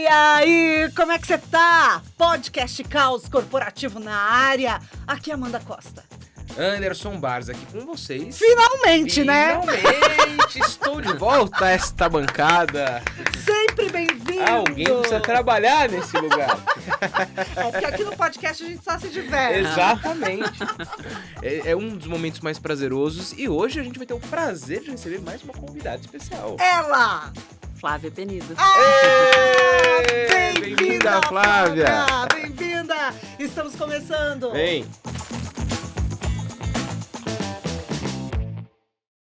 aí, como é que você tá? Podcast Caos Corporativo na área. Aqui é Amanda Costa. Anderson Barros aqui com vocês. Finalmente, né? Finalmente, estou de volta a esta bancada. Sempre bem-vindo. Alguém precisa trabalhar nesse lugar. É porque aqui no podcast a gente só se diverte. Exatamente. É um dos momentos mais prazerosos e hoje a gente vai ter o prazer de receber mais uma convidada especial. Ela! Flávia Penido. Bem-vinda, Flávia! Bem-vinda! Estamos começando! Vem!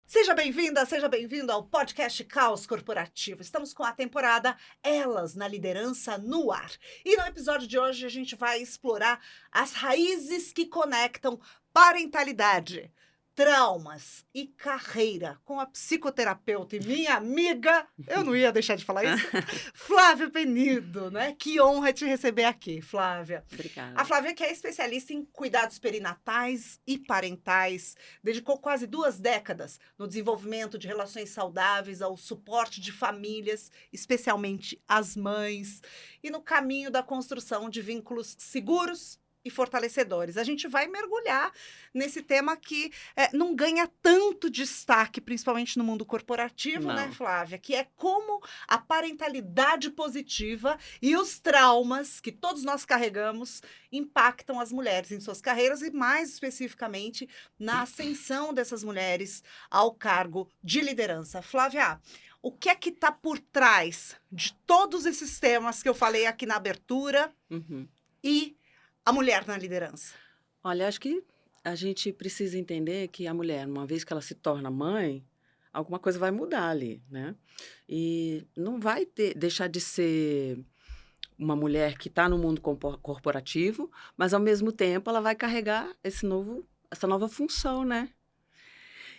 Seja bem-vinda, seja bem-vindo ao podcast Caos Corporativo. Estamos com a temporada Elas na Liderança no ar. E no episódio de hoje a gente vai explorar as raízes que conectam parentalidade, traumas e carreira com a psicoterapeuta e minha amiga, eu não ia deixar de falar isso, Flávia Penido, né? Que honra te receber aqui, Flávia. Obrigada. A Flávia, que é especialista em cuidados perinatais e parentais, dedicou quase 2 décadas no desenvolvimento de relações saudáveis, ao suporte de famílias, especialmente as mães, e no caminho da construção de vínculos seguros e fortalecedores. A gente vai mergulhar nesse tema que não ganha tanto destaque, principalmente no mundo corporativo, Não. né, Flávia? Que é como a parentalidade positiva e os traumas que todos nós carregamos impactam as mulheres em suas carreiras e, mais especificamente, na ascensão dessas mulheres ao cargo de liderança. Flávia, o que é que está por trás de todos esses temas que eu falei aqui na abertura e a mulher na liderança? Olha, acho que a gente precisa entender que a mulher, uma vez que ela se torna mãe, alguma coisa vai mudar ali, né? E não vai deixar de ser uma mulher que está no mundo corporativo, mas, ao mesmo tempo, ela vai carregar essa nova função, né?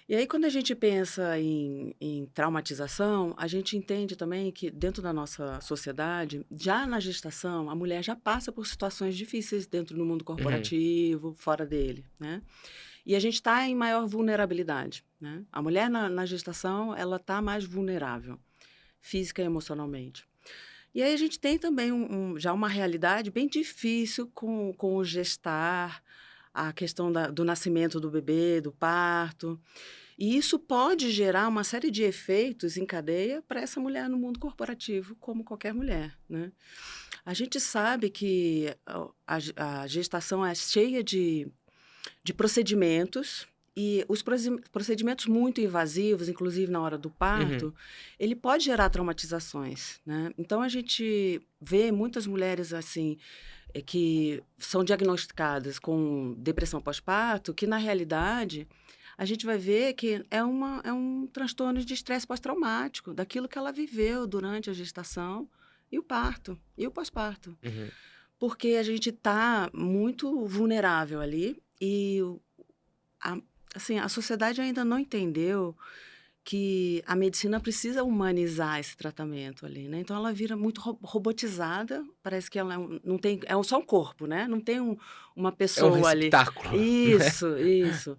E aí, quando a gente pensa em traumatização, a gente entende também que, dentro da nossa sociedade, já na gestação, a mulher já passa por situações difíceis dentro do mundo corporativo, fora dele, né? E a gente está em maior vulnerabilidade, né? A mulher na gestação, ela está mais vulnerável, física e emocionalmente. E aí a gente tem também já uma realidade bem difícil com o gestar, a questão do nascimento do bebê, do parto. E isso pode gerar uma série de efeitos em cadeia para essa mulher no mundo corporativo, como qualquer mulher, né? A gente sabe que a gestação é cheia de procedimentos, e os procedimentos muito invasivos, inclusive na hora do parto, ele pode gerar traumatizações, né? Então, a gente vê muitas mulheres assim, que são diagnosticadas com depressão pós-parto, que, na realidade, a gente vai ver que é um transtorno de estresse pós-traumático, daquilo que ela viveu durante a gestação e o parto, e o pós-parto. Porque a gente está muito vulnerável ali e a sociedade ainda não entendeu que a medicina precisa humanizar esse tratamento ali, né? Então, ela vira muito robotizada, parece que ela não tem... É só um corpo, né? Não tem uma pessoa ali. É um receptáculo. Isso.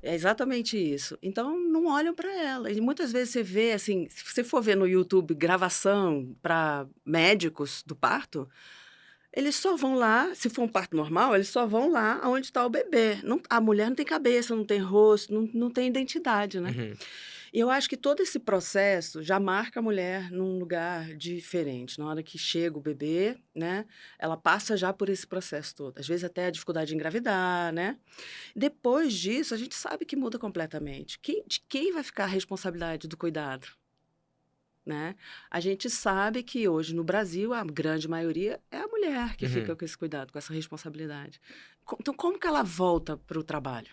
É exatamente isso. Então, não olham para ela. E muitas vezes você vê, assim, se você for ver no YouTube gravação para médicos do parto, eles só vão lá, se for um parto normal, eles só vão lá onde está o bebê. A mulher não tem cabeça, não tem rosto, não tem identidade, né? E eu acho que todo esse processo já marca a mulher num lugar diferente. Na hora que chega o bebê, né, ela passa já por esse processo todo. Às vezes até a dificuldade de engravidar, né? Depois disso, a gente sabe que muda completamente. De quem vai ficar a responsabilidade do cuidado? Né? A gente sabe que hoje no Brasil, a grande maioria é a mulher que fica com esse cuidado, com essa responsabilidade. Então, como que ela volta para o trabalho?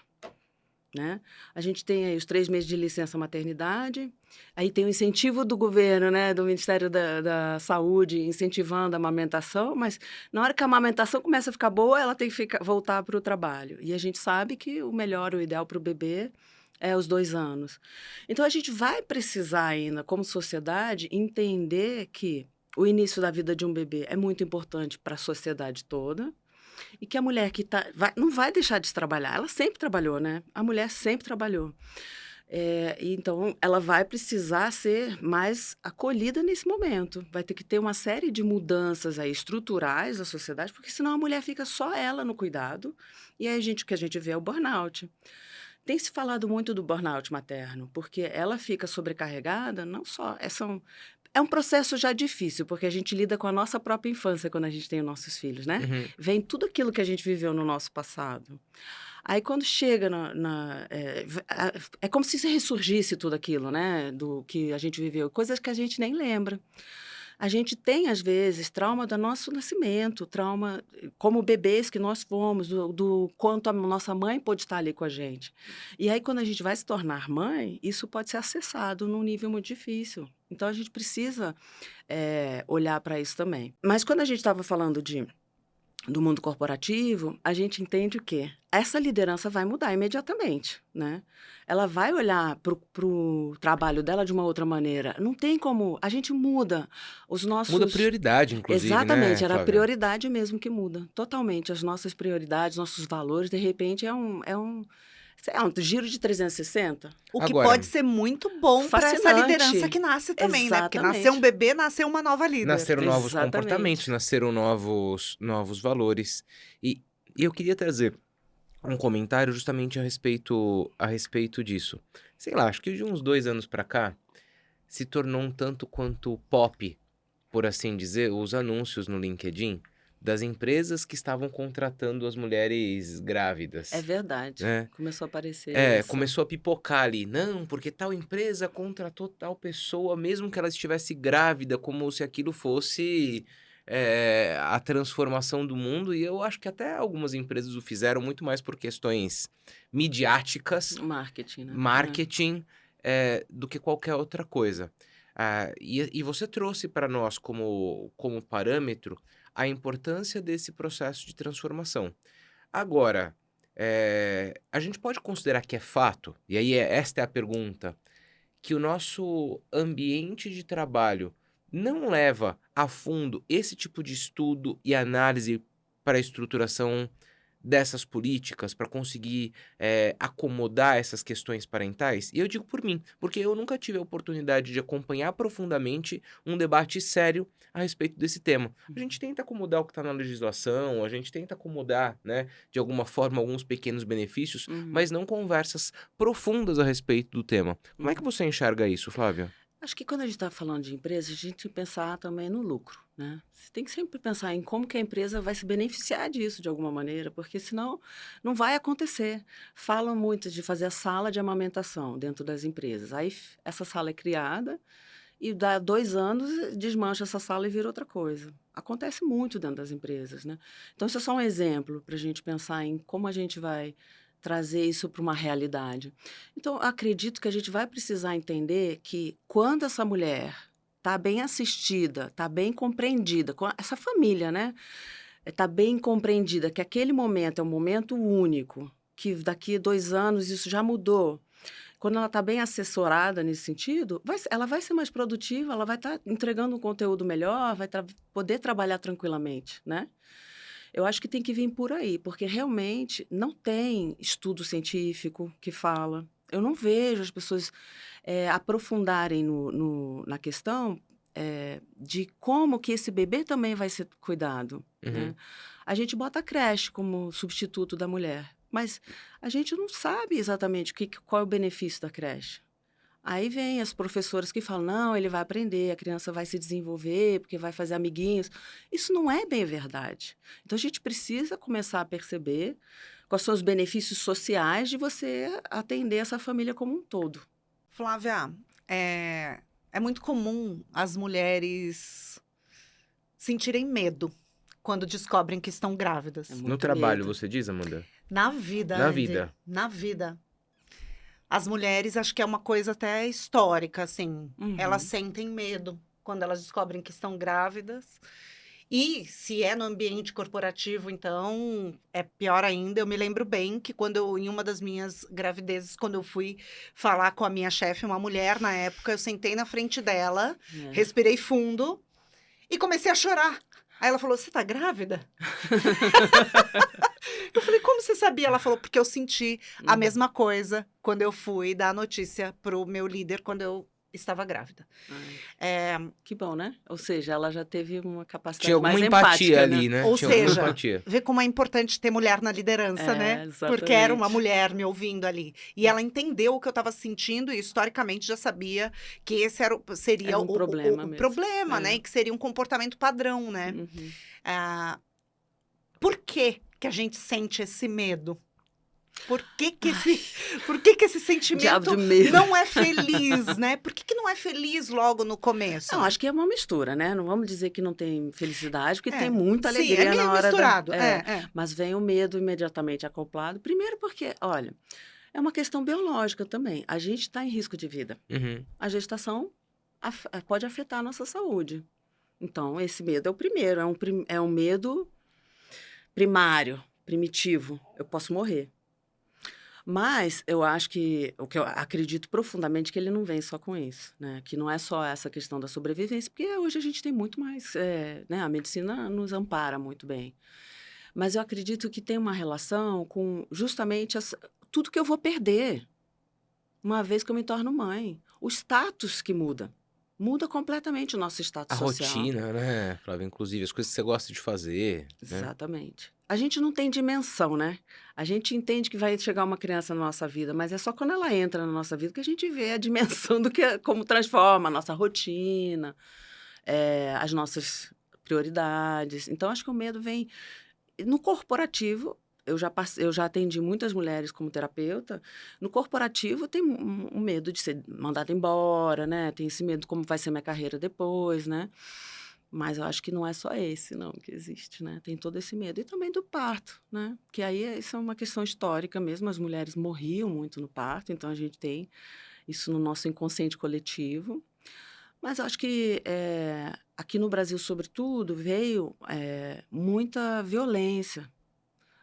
Né? A gente tem aí os 3 meses de licença maternidade, aí tem o incentivo do governo, né, do Ministério da Saúde, incentivando a amamentação, mas na hora que a amamentação começa a ficar boa, ela tem que voltar para o trabalho. E a gente sabe que o melhor, o ideal para o bebê é os 2 anos. Então, a gente vai precisar ainda, como sociedade, entender que o início da vida de um bebê é muito importante para a sociedade toda, e que a mulher que não vai deixar de trabalhar. Ela sempre trabalhou, né? A mulher sempre trabalhou. Então, ela vai precisar ser mais acolhida nesse momento. Vai ter que ter uma série de mudanças aí estruturais da sociedade, porque senão a mulher fica só ela no cuidado. E aí o que a gente vê é o burnout. Tem se falado muito do burnout materno, porque ela fica sobrecarregada, não só. É um processo já difícil, porque a gente lida com a nossa própria infância quando a gente tem os nossos filhos, né? Uhum. Vem tudo aquilo que a gente viveu no nosso passado. Aí, quando chega é como se ressurgisse tudo aquilo, né? Do que a gente viveu. Coisas que a gente nem lembra. A gente tem, às vezes, trauma do nosso nascimento, trauma como bebês que nós fomos, do quanto a nossa mãe pôde estar ali com a gente. E aí, quando a gente vai se tornar mãe, isso pode ser acessado num nível muito difícil. Então, a gente precisa olhar para isso também. Mas quando a gente estava falando do mundo corporativo, a gente entende o quê? Essa liderança vai mudar imediatamente, né? Ela vai olhar para o trabalho dela de uma outra maneira. Não tem como... A gente muda os nossos... Muda a prioridade, inclusive, Exatamente, né, era a Flávia? prioridade mesmo que muda. Totalmente. As nossas prioridades, nossos valores, de repente, é um giro de 360. O que Agora, pode ser muito bom para essa fascinante. liderança que nasce também, né? Porque Exatamente. nasceu um bebê, nasceu uma nova líder. Nasceram novos Exatamente. comportamentos, nasceram novos valores. E eu queria trazer um comentário justamente a respeito disso. Sei lá, acho que de uns 2 anos pra cá, se tornou um tanto quanto pop, por assim dizer, os anúncios no LinkedIn das empresas que estavam contratando as mulheres grávidas. É verdade. né? Começou a aparecer Começou a pipocar ali. Não, porque tal empresa contratou tal pessoa, mesmo que ela estivesse grávida, como se aquilo fosse a transformação do mundo. E eu acho que até algumas empresas o fizeram muito mais por questões midiáticas, marketing, né? marketing, do que qualquer outra coisa. E você trouxe para nós como parâmetro a importância desse processo de transformação. Agora, a gente pode considerar que é fato, e aí esta é a pergunta, que o nosso ambiente de trabalho não leva a fundo esse tipo de estudo e análise para a estruturação dessas políticas, para conseguir acomodar essas questões parentais? E eu digo por mim, porque eu nunca tive a oportunidade de acompanhar profundamente um debate sério a respeito desse tema. A gente tenta acomodar o que está na legislação, a gente tenta acomodar, né, de alguma forma, alguns pequenos benefícios, mas não conversas profundas a respeito do tema. Como é que você enxerga isso, Flávia? Acho que quando a gente está falando de empresa, a gente tem que pensar também no lucro, né? Você tem que sempre pensar em como que a empresa vai se beneficiar disso de alguma maneira, porque senão não vai acontecer. Falam muito de fazer a sala de amamentação dentro das empresas. Aí essa sala é criada e dá 2 anos, desmancha essa sala e vira outra coisa. Acontece muito dentro das empresas, né? Então, isso é só um exemplo para a gente pensar em como a gente vai trazer isso para uma realidade. Então, acredito que a gente vai precisar entender que quando essa mulher está bem assistida, está bem compreendida, com essa família, né? Está bem compreendida que aquele momento é um momento único, que daqui a 2 anos isso já mudou. Quando ela está bem assessorada nesse sentido, ela vai ser mais produtiva, ela vai estar entregando um conteúdo melhor, vai poder trabalhar tranquilamente, né? Eu acho que tem que vir por aí, porque realmente não tem estudo científico que fala. Eu não vejo as pessoas aprofundarem na questão de como que esse bebê também vai ser cuidado. Né? A gente bota a creche como substituto da mulher, mas a gente não sabe exatamente qual é o benefício da creche. Aí vem as professoras que falam, não, ele vai aprender, a criança vai se desenvolver, porque vai fazer amiguinhos. Isso não é bem verdade. Então, a gente precisa começar a perceber quais são os benefícios sociais de você atender essa família como um todo. Flávia, é muito comum as mulheres sentirem medo quando descobrem que estão grávidas. No trabalho, você diz, Amanda? Na vida. Na Andy, vida. Na vida. As mulheres, acho que é uma coisa até histórica, assim. Elas sentem medo quando elas descobrem que estão grávidas. E se é no ambiente corporativo, então, é pior ainda. Eu me lembro bem que em uma das minhas gravidezes, quando eu fui falar com a minha chefe, uma mulher na época, eu sentei na frente dela, respirei fundo e comecei a chorar. Aí ela falou, você tá grávida? Eu falei, como você sabia? Ela falou, porque eu senti a mesma coisa quando eu fui dar a notícia pro meu líder quando eu estava grávida. Ai, que bom, né? Ou seja, ela já teve uma Tinha capacidade alguma mais empatia empática, ali, né? né? Ou Tinha alguma seja, empatia. vê como é importante ter mulher na liderança, né? Porque era uma Exatamente. mulher me ouvindo ali. E ela entendeu o que eu estava sentindo e, historicamente, já sabia que esse seria Era um problema o mesmo. problema, né? E que seria um comportamento padrão, né? Uhum. Ah, por que que a gente sente esse medo? Por que que esse Diabo sentimento de medo. não é feliz, né? Por que que não é feliz logo no começo? Não, acho que é uma mistura, né? Não vamos dizer que não tem felicidade, porque tem É, muita sim, alegria é meio na hora misturado. Mas vem o medo imediatamente acoplado. Primeiro porque, olha, é uma questão biológica também. A gente está em risco de vida. Uhum. A gestação pode afetar a nossa saúde. Então, esse medo é o primeiro. É um medo primário, primitivo. Eu posso morrer. Mas eu acho que, o que eu acredito profundamente, que ele não vem só com isso, né? Que não é só essa questão da sobrevivência, porque hoje a gente tem muito mais, né? A medicina nos ampara muito bem. Mas eu acredito que tem uma relação com justamente tudo que eu vou perder uma vez que eu me torno mãe. O status que muda. Muda completamente o nosso A status social. rotina, né, Flávia? Inclusive, as coisas que você gosta de fazer, né? Exatamente. A gente não tem dimensão, né? A gente entende que vai chegar uma criança na nossa vida, mas é só quando ela entra na nossa vida que a gente vê a dimensão do que, como transforma a nossa rotina, as nossas prioridades. Então, acho que o medo vem no corporativo. Eu já atendi muitas mulheres como terapeuta. No corporativo tem um medo de ser mandada embora, né? Tem esse medo de como vai ser minha carreira depois, né? Mas eu acho que não é só esse, não, que existe, né? Tem todo esse medo. E também do parto, né? Que aí isso é uma questão histórica mesmo. As mulheres morriam muito no parto, então a gente tem isso no nosso inconsciente coletivo. Mas eu acho que aqui no Brasil, sobretudo, veio muita violência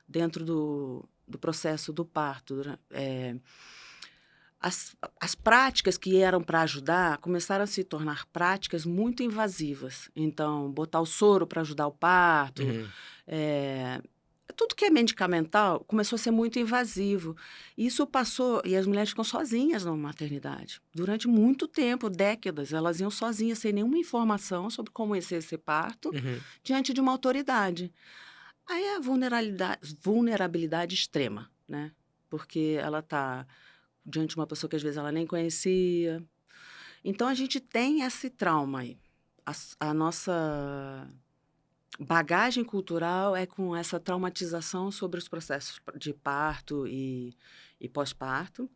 dentro do processo do parto. As práticas que eram para ajudar começaram a se tornar práticas muito invasivas. Então, botar o soro para ajudar o parto, Uhum. tudo que é medicamental começou a ser muito invasivo. Isso passou, e as mulheres ficam sozinhas na maternidade. Durante muito tempo, décadas, elas iam sozinhas, sem nenhuma informação sobre como ia ser esse parto, Uhum. diante de uma autoridade. Aí é a vulnerabilidade extrema, né? Porque ela está diante de uma pessoa que às vezes ela nem conhecia. Então a gente tem esse trauma aí. A nossa bagagem cultural é com essa traumatização sobre os processos de parto e pós-parto.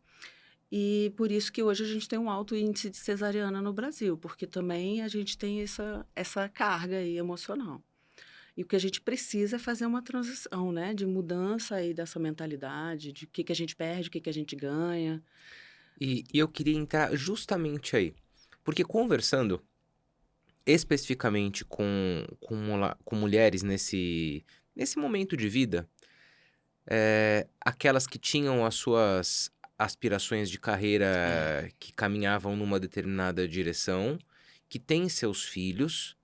E por isso que hoje a gente tem um alto índice de cesariana no Brasil, porque também a gente tem essa carga aí emocional. E o que a gente precisa é fazer uma transição, né? De mudança aí dessa mentalidade, de o que a gente perde, o que a gente ganha. E eu queria entrar justamente aí. Porque conversando especificamente com mulheres nesse momento de vida, aquelas que tinham as suas aspirações de É. carreira que caminhavam numa determinada direção, que têm seus filhos,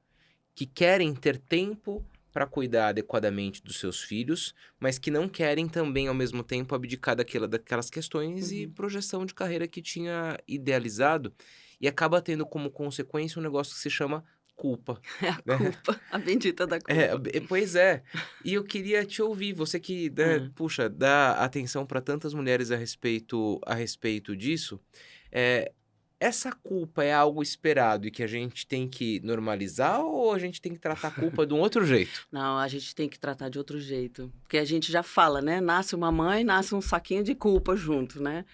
que querem ter tempo para cuidar adequadamente dos seus filhos, mas que não querem também, ao mesmo tempo, abdicar daquelas questões e Uhum. projeção de carreira que tinha idealizado, e acaba tendo como consequência um negócio que se chama culpa, É a né? culpa, a bendita da culpa. Pois é. E eu queria te ouvir, você que, né, É. puxa, dá atenção para tantas mulheres a respeito disso. É, essa culpa é algo esperado e que a gente tem que normalizar ou a gente tem que tratar a culpa de um outro jeito? Não, a gente tem que tratar de outro jeito. Porque a gente já fala, né? Nasce uma mãe, nasce um saquinho de culpa junto, né?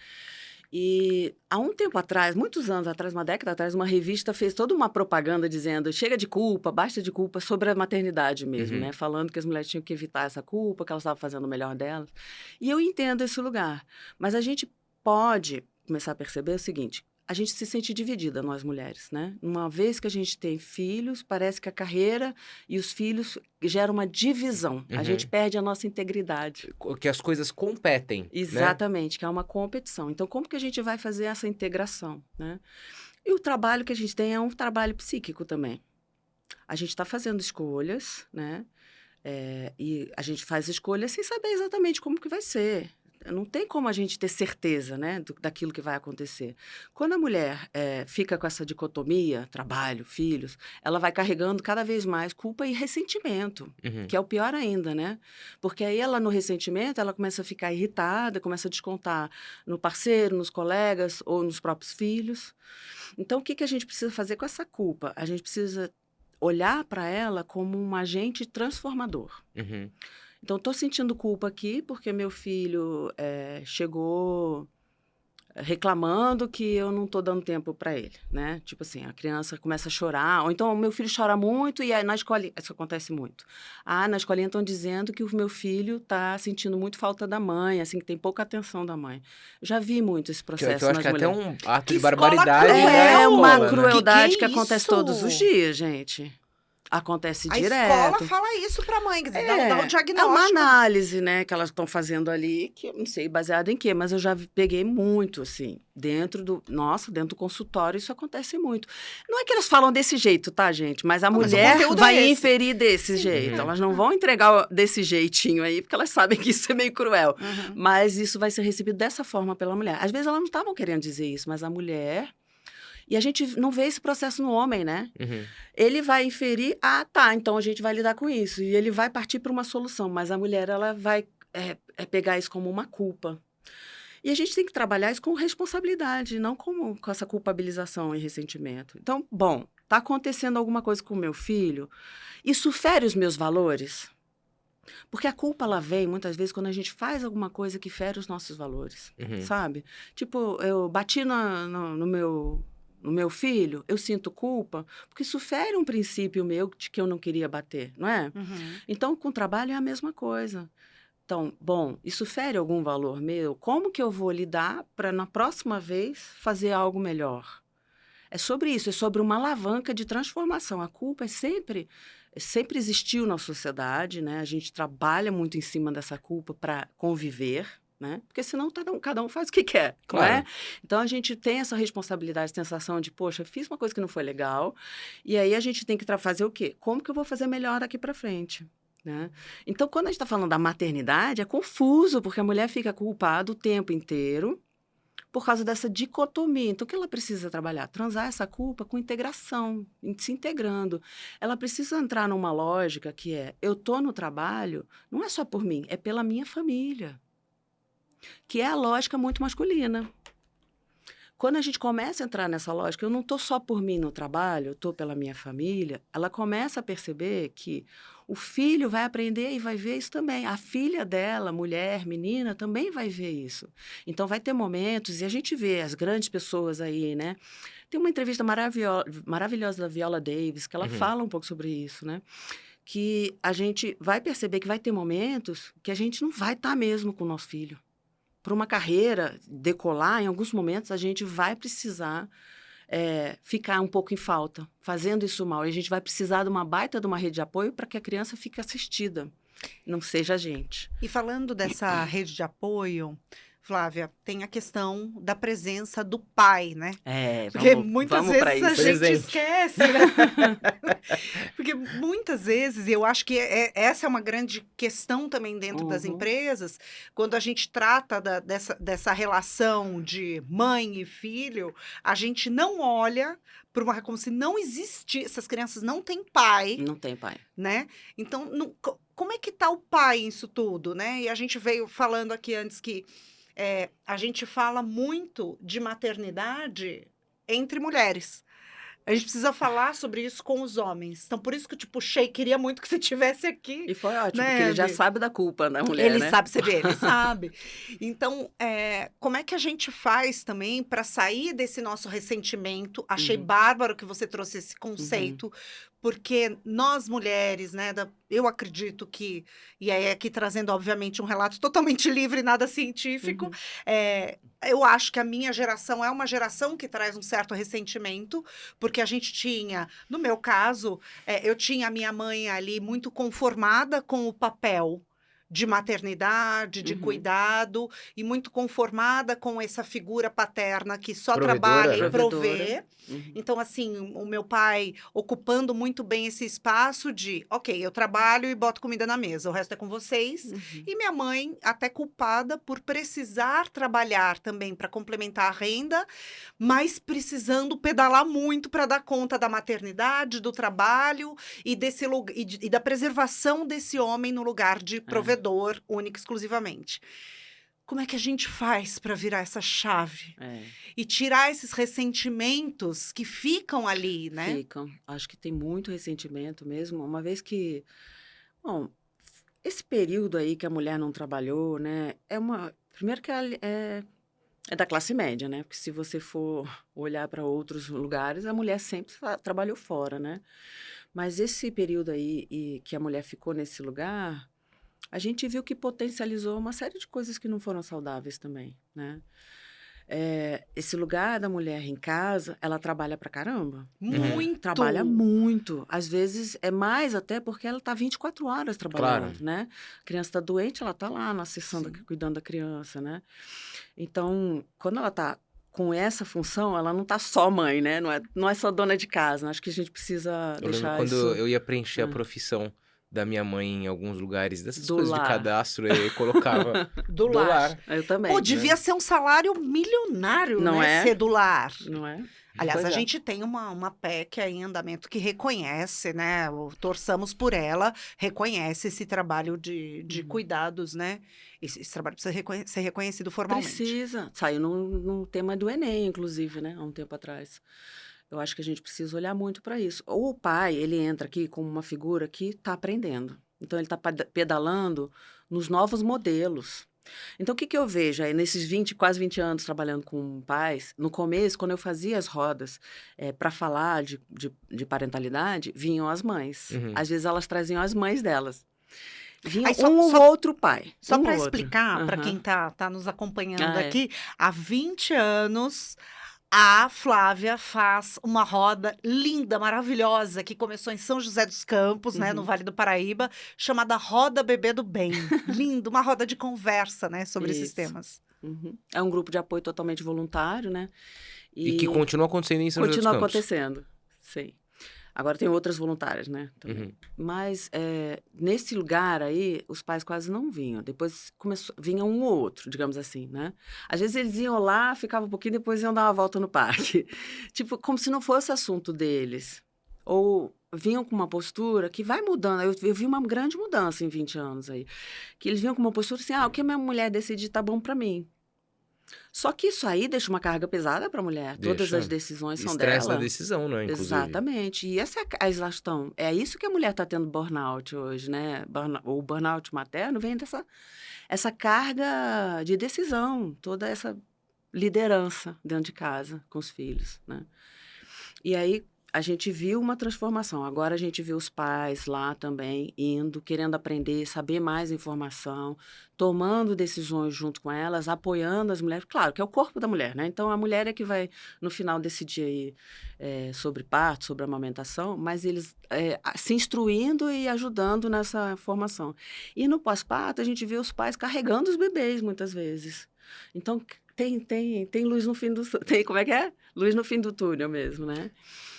E há um tempo atrás, muitos anos atrás, uma década atrás, uma revista fez toda uma propaganda dizendo chega de culpa, basta de culpa sobre a maternidade mesmo, Uhum. né? Falando que as mulheres tinham que evitar essa culpa, que elas estavam fazendo o melhor delas. E eu entendo esse lugar. Mas a gente pode começar a perceber o seguinte: a gente se sente dividida, nós mulheres, né? Uma vez que a gente tem filhos, parece que a carreira e os filhos geram uma divisão. A gente Uhum. perde a nossa integridade. Que as coisas competem, né? Exatamente, que é uma competição. Então, como que a gente vai fazer essa integração, né? E o trabalho que a gente tem é um trabalho psíquico também. A gente está fazendo escolhas, né? E a gente faz escolhas sem saber exatamente como que vai ser. não tem como a gente ter certeza, né, daquilo que vai acontecer. Quando a mulher fica com essa dicotomia, trabalho, filhos, ela vai carregando cada vez mais culpa e ressentimento, Uhum. que é o pior ainda, né? Porque aí ela, no ressentimento, ela começa a ficar irritada, começa a descontar no parceiro, nos colegas ou nos próprios filhos. Então, o que a gente precisa fazer com essa culpa? A gente precisa olhar para ela como um agente transformador. Uhum. Então, estou sentindo culpa aqui porque meu filho chegou reclamando que eu não estou dando tempo para ele, né? Tipo assim, a criança começa a chorar, ou então o meu filho chora muito e aí na escolinha, isso acontece muito. Na escolinha estão dizendo que o meu filho está sentindo muito falta da mãe, assim, que tem pouca atenção da mãe. Eu já vi muito esse Que eu processo acho nas que é até mulheres. um ato Que de escola barbaridade cruel! na É escola, uma né? crueldade que é acontece isso? todos os dias, gente. Acontece A escola direto. fala isso pra mãe, quer dizer, dá um É uma diagnóstico. análise, né, que elas estão fazendo ali, que eu não sei baseada em quê, mas eu já peguei muito, assim, dentro do consultório, isso acontece muito. Não é que elas falam desse jeito, tá, gente? Mas a Mas o mulher conteúdo vai é esse. inferir desse Sim, jeito. é. Elas não vão entregar desse jeitinho aí, porque elas sabem que isso é meio cruel. Uhum. Mas isso vai ser recebido dessa forma pela mulher. Às vezes elas não estavam querendo dizer isso, mas a mulher... E a gente não vê esse processo no homem, né? Uhum. Ele vai inferir, tá, então a gente vai lidar com isso. E ele vai partir para uma solução, mas a mulher, ela vai pegar isso como uma culpa. E a gente tem que trabalhar isso com responsabilidade, não com essa culpabilização e ressentimento. Então, bom, tá acontecendo alguma coisa com o meu filho, isso fere os meus valores? Porque a culpa, ela vem, muitas vezes, quando a gente faz alguma coisa que fere os nossos valores, Uhum. sabe? Tipo, eu bati no meu filho, eu sinto culpa, porque isso fere um princípio meu de que eu não queria bater, não é? Uhum. Então, com o trabalho é a mesma coisa. Então, bom, isso fere algum valor meu? Como que eu vou lidar para, na próxima vez, fazer algo melhor? É sobre isso, é sobre uma alavanca de transformação. A culpa sempre existiu na sociedade, né? A gente trabalha muito em cima dessa culpa para conviver, né? Porque senão cada um faz o que quer, não é? Claro. Então a gente tem essa responsabilidade, sensação de, poxa, fiz uma coisa que não foi legal, e aí a gente tem que fazer o quê? Como que eu vou fazer melhor daqui para frente? Né? Então, quando a gente está falando da maternidade, é confuso, porque a mulher fica culpada o tempo inteiro por causa dessa dicotomia. Então, o que ela precisa trabalhar? Transar essa culpa com integração, se integrando. Ela precisa entrar numa lógica que eu estou no trabalho, não é só por mim, é pela minha família, que é a lógica muito masculina. Quando a gente começa a entrar nessa lógica, eu não estou só por mim no trabalho, eu estou pela minha família, ela começa a perceber que o filho vai aprender e vai ver isso também. A filha dela, mulher, menina, também vai ver isso. Então, vai ter momentos, e a gente vê as grandes pessoas aí, né? Tem uma entrevista maravilhosa da Viola Davis, que ela Uhum. fala um pouco sobre isso, né? Que a gente vai perceber que vai ter momentos que a gente não vai estar mesmo com o nosso filho. Para uma carreira decolar, em alguns momentos, a gente vai precisar ficar um pouco em falta, fazendo isso mal. E a gente vai precisar de uma baita de uma rede de apoio para que a criança fique assistida, não seja a gente. E falando dessa rede de apoio, Flávia, tem a questão da presença do pai, né? Porque muitas vamos pra vezes a isso. gente Presente. esquece, né? Porque muitas vezes, eu acho que essa é uma grande questão também dentro das Uhum. empresas, quando a gente trata dessa relação de mãe e filho, a gente não olha para como se não existisse, essas crianças não têm pai, Não tem pai. né? Então, como é que tá o pai nisso tudo, né? E a gente veio falando aqui antes que a gente fala muito de maternidade entre mulheres. A gente precisa falar sobre isso com os homens. Então, por isso que eu te puxei, queria muito que você estivesse aqui. E foi ótimo, Né, porque ele já Bi? sabe da culpa, né, mulher, Ele né? sabe, você vê, ele sabe. Então, como é que a gente faz também para sair desse nosso ressentimento? Achei Uhum. bárbaro que você trouxe esse conceito, porque nós mulheres, né, eu acredito que, e aí aqui trazendo, obviamente, um relato totalmente livre, nada científico, Uhum. eu acho que a minha geração é uma geração que traz um certo ressentimento, porque a gente tinha, no meu caso, eu tinha a minha mãe ali muito conformada com o papel de maternidade, de Uhum. cuidado, e muito conformada com essa figura paterna que só Provedora, trabalha e né? provê. Uhum. Então, assim, o meu pai ocupando muito bem esse espaço de, ok, eu trabalho e boto comida na mesa, o resto é com vocês. Uhum. E minha mãe, até culpada por precisar trabalhar também para complementar a renda, mas precisando pedalar muito para dar conta da maternidade, do trabalho e desse e da preservação desse homem no lugar de provedor, único e exclusivamente. Como é que a gente faz para virar essa chave É. e tirar esses ressentimentos que ficam ali, né? Ficam. Acho que tem muito ressentimento mesmo, uma vez que, bom, esse período aí que a mulher não trabalhou, né, primeiro que é da classe média, né, porque se você for olhar para outros lugares, a mulher sempre trabalhou fora, né, mas esse período aí que a mulher ficou nesse lugar, a gente viu que potencializou uma série de coisas que não foram saudáveis também, né. Esse lugar da mulher em casa, ela trabalha pra caramba, né? Muito! Trabalha muito. Às vezes é mais até porque ela tá 24 horas Claro. trabalhando, né? A criança tá doente, ela tá lá na sessão Sim. cuidando da criança, né? Então, quando ela tá com essa função, ela não tá só mãe, né? Não é só dona de casa. Acho que a gente precisa Eu lembro deixar quando isso eu ia preencher a ah, profissão da minha mãe em alguns lugares, dessas do coisas de lar. cadastro, eu colocava Do do lar. lar. Eu também. Pô, devia ser um salário milionário, Não né? é? Ser do lar. Não é? Aliás, Pois a é. gente tem uma PEC aí em andamento que reconhece, né? Torçamos por ela, reconhece esse trabalho de Uhum. cuidados, né? Esse trabalho precisa ser reconhecido formalmente. Precisa. Saiu no tema do Enem, inclusive, né? Há um tempo atrás. Eu acho que a gente precisa olhar muito para isso. O pai, ele entra aqui como uma figura que está aprendendo. Então, ele está pedalando nos novos modelos. Então, o que que eu vejo aí nesses quase 20 anos trabalhando com pais? No começo, quando eu fazia as rodas para falar de parentalidade, vinham as mães. Uhum. Às vezes, elas traziam as mães delas. Vinha Aí, só- um só- ou outro pai. Só um para ou outro. explicar para Aham. quem tá nos acompanhando Ah, é. aqui, há 20 anos a Flávia faz uma roda linda, maravilhosa, que começou em São José dos Campos, né, no Uhum. Vale do Paraíba, chamada Roda Bebê do Bem. Lindo, uma roda de conversa, né, sobre esses Isso. temas. Uhum. É um grupo de apoio totalmente voluntário, né? E que continua acontecendo em São José dos continua Campos. acontecendo, sim. Agora tem outras voluntárias, né? Também. Uhum. Mas nesse lugar aí, os pais quase não vinham. Depois vinha um ou outro, digamos assim, né? Às vezes eles iam lá, ficavam um pouquinho, depois iam dar uma volta no parque. Tipo, como se não fosse assunto deles. Ou vinham com uma postura que vai mudando. Eu vi uma grande mudança em 20 anos aí. Que eles vinham com uma postura assim, o que a minha mulher decidir tá bom pra mim. Só que isso aí deixa uma carga pesada para a mulher. Todas Deixa. as decisões são Estresse na dela. decisão, né, inclusive. Exatamente. E essa é a exaustão. É isso que a mulher está tendo burnout hoje, né? O burnout materno vem essa carga de decisão, toda essa liderança dentro de casa com os filhos, né? E aí a gente viu uma transformação. Agora a gente vê os pais lá também indo, querendo aprender, saber mais informação, tomando decisões junto com elas, apoiando as mulheres. Claro, que é o corpo da mulher, né? Então a mulher é que vai, no final, decidir aí, sobre parto, sobre amamentação, mas eles se instruindo e ajudando nessa formação. E no pós-parto, a gente vê os pais carregando os bebês muitas vezes. Então tem luz no fim do. Como é que é? Luz no fim do túnel mesmo, né?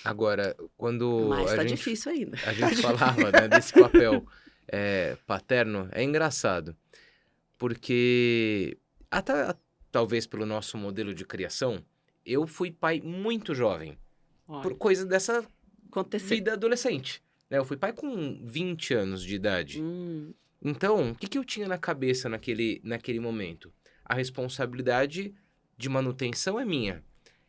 Agora, quando Mas a tá gente, difícil ainda. a gente falava, né, desse papel paterno, é engraçado, porque talvez pelo nosso modelo de criação, eu fui pai muito jovem, por Olha, coisa dessa aconteceu. vida adolescente, né? Eu fui pai com 20 anos de idade. Hum, Então, o que que eu tinha na cabeça naquele momento? A responsabilidade de manutenção é minha.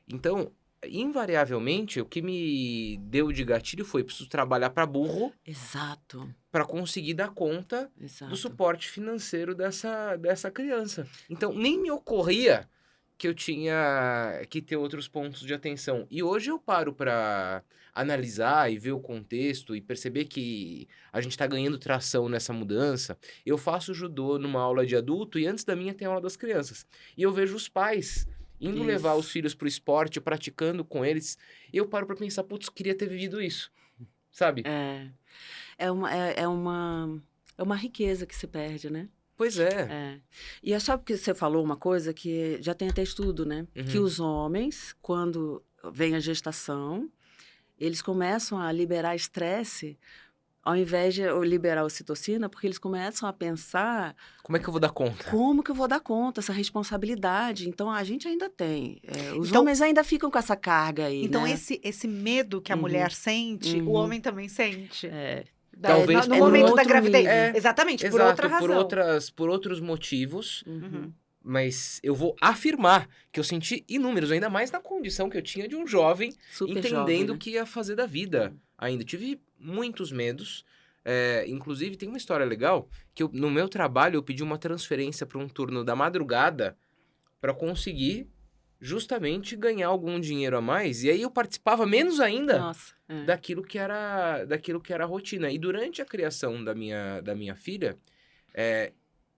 Então, invariavelmente, o que me deu de gatilho foi preciso trabalhar para burro exato, para conseguir dar conta do exato. suporte financeiro dessa criança. Então, nem me ocorria que eu tinha que ter outros pontos de atenção. E hoje eu paro para analisar e ver o contexto e perceber que a gente está ganhando tração nessa mudança. Eu faço judô numa aula de adulto e antes da minha tem aula das crianças. E eu vejo os pais indo levar os Isso. filhos para o esporte, praticando com eles. E eu paro para pensar, putz, queria ter vivido isso, sabe? É uma riqueza que se perde, né? Pois é. É. E é só porque você falou uma coisa que já tem até estudo, né? Que os homens, quando vem a gestação, eles começam a liberar estresse ao invés de liberar ocitocina, porque eles começam a pensar Como é que eu vou dar conta? como que eu vou dar conta, essa responsabilidade. Então, a gente ainda tem. Os Então- homens ainda ficam com essa carga aí, Então, né? esse medo que a Uhum. mulher sente, o Uhum. homem também sente. É, Talvez no por momento da outro gravidez. nível. É, Exatamente, por Exato, outra razão. por outros motivos, uhum. mas eu vou afirmar que eu senti inúmeros, ainda mais na condição que eu tinha de um jovem, Super entendendo jovem, o né? que ia fazer da vida ainda. Tive muitos medos. Inclusive, tem uma história legal que no meu trabalho eu pedi uma transferência para um turno da madrugada para conseguir justamente ganhar algum dinheiro a mais. E aí eu participava menos ainda Nossa. daquilo que era a rotina. E durante a criação da minha filha,